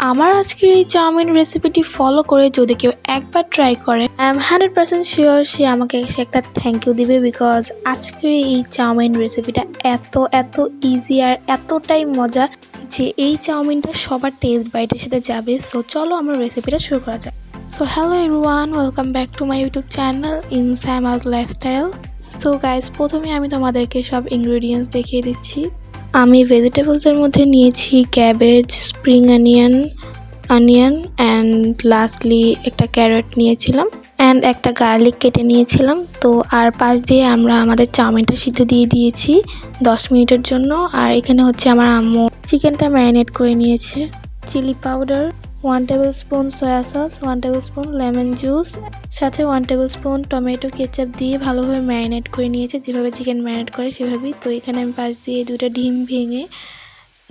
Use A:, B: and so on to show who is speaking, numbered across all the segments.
A: আমার আজকের এই চাউমিন রেসিপিটি ফলো করে যদি কেউ একবার ট্রাই করে, আই এম 100% শিওর সে আমাকে এসে একটা থ্যাংক ইউ দিবে। বিকজ আজকের এই চাউমিন রেসিপিটা এত ইজি আর এতটাই মজা যে এই চাউমিনটা সবার টেস্ট বাইটের সাথে যাবে। সো চলো আমার রেসিপিটা শুরু করা যাক। So hello everyone, welcome back to my YouTube channel in Saima's lifestyle. So guys, প্রথমে আমি তোমাদেরকে সব ইনগ্রেডিয়েন্টস দেখিয়ে দিচ্ছি। আমি ভেজিটেবলসের মধ্যে নিয়েছি cabbage, spring onion and lastly একটা ক্যারট নিয়েছিলাম অ্যান্ড একটা গার্লিক কেটে নিয়েছিলাম। তো আর পাশ দিয়ে আমরা আমাদের চাউমিনটা সিদ্ধ দিয়ে দিয়েছি 10 মিনিটের জন্য। আর এখানে হচ্ছে আমার আম্মু চিকেনটা ম্যারিনেট করে নিয়েছে। Chilli powder 1 tablespoon, soya sauce 1 tablespoon, lemon juice সাথে 1 টেবিল স্পুন টমেটো কেচাপ দিয়ে ভালোভাবে ম্যারিনেট করে নিয়েছে, যেভাবে চিকেন ম্যারিনেট করে সেভাবেই। তো এখানে আমি পাশ দিয়ে 2টা ডিম ভেঙে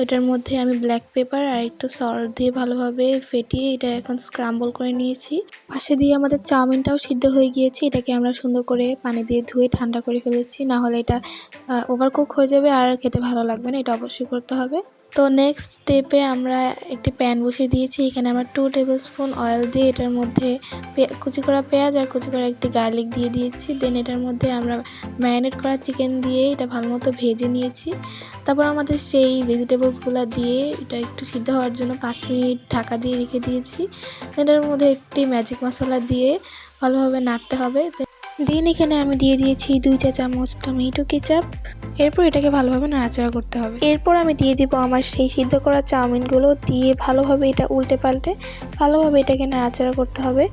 A: ওটার মধ্যে আমি ব্ল্যাক পেপার আর একটু সল্ট দিয়ে ভালোভাবে ফেটিয়ে এটা এখন স্ক্রাম্বল করে নিয়েছি। পাশে দিয়ে আমাদের চাউমিনটাও সিদ্ধ হয়ে গিয়েছে। এটাকে আমরা সুন্দর করে পানি দিয়ে ধুয়ে ঠান্ডা করে ফেলেছি, না হলে এটা ওভারকুক হয়ে যাবে আর খেতে ভালো লাগবে না, এটা অবশ্যই করতে হবে। তো নেক্সট স্টেপে আমরা একটি প্যান বসিয়ে দিয়েছি। এখানে আমরা 2 টেবিল স্পুন অয়েল দিয়ে এটার মধ্যে কুচি করা পেঁয়াজ আর কুচি করা একটি গার্লিক দিয়ে দিয়েছি। দেন এটার মধ্যে আমরা ম্যারিনেট করা চিকেন দিয়ে এটা ভালো মতো ভেজে নিয়েছি। তারপর আমাদের সেই ভেজিটেবলসগুলো দিয়ে এটা একটু সিদ্ধ হওয়ার জন্য 5 মিনিট ঢাকা দিয়ে রেখে দিয়েছি। এটার মধ্যে একটি ম্যাজিক মশলা দিয়ে ভালোভাবে নাড়তে হবে। দেন এখানে আমি দিয়ে দিয়েছি 2 চা চামচ টমেটো কেচাপ। এরপর এটাকে ভালোভাবে নাড়াচাড়া করতে হবে। এরপর আমি দিয়ে দিব আমার সেই সিদ্ধ করা চাউমিনগুলো দিয়ে ভালোভাবে এটা উল্টে পাল্টে ভালোভাবে এটাকে নাড়াচাড়া করতে হবে।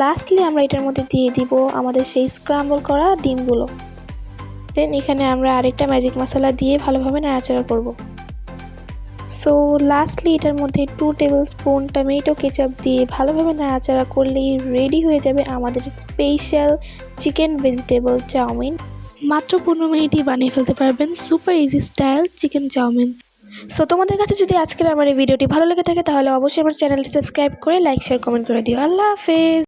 A: লাস্টলি আমরা এটার মধ্যে দিয়ে দিব আমাদের সেই স্ক্রাম্বল করা ডিমগুলো। দেন এখানে আমরা আরেকটা ম্যাজিক মশলা দিয়ে ভালোভাবে নাড়াচাড়া করব। সো লাস্টলি এটার মধ্যে 2 টেবিল স্পুন টমেটো কেচাপ দিয়ে ভালোভাবে নাড়াচাড়া করলেই রেডি হয়ে যাবে আমাদের স্পেশাল চিকেন ভেজিটেবল চাউমিন। মাত্র 15 মিনিটই বানিয়ে ফেলতে পারবেন super easy style chicken chowmein. So তোমাদের কাছে যদি আজকের আমার এই ভিডিওটি ভালো লেগে থাকে তাহলে অবশ্যই আমার চ্যানেলটি সাবস্ক্রাইব করে লাইক শেয়ার কমেন্ট করে দিও। আল্লাহ হাফেজ।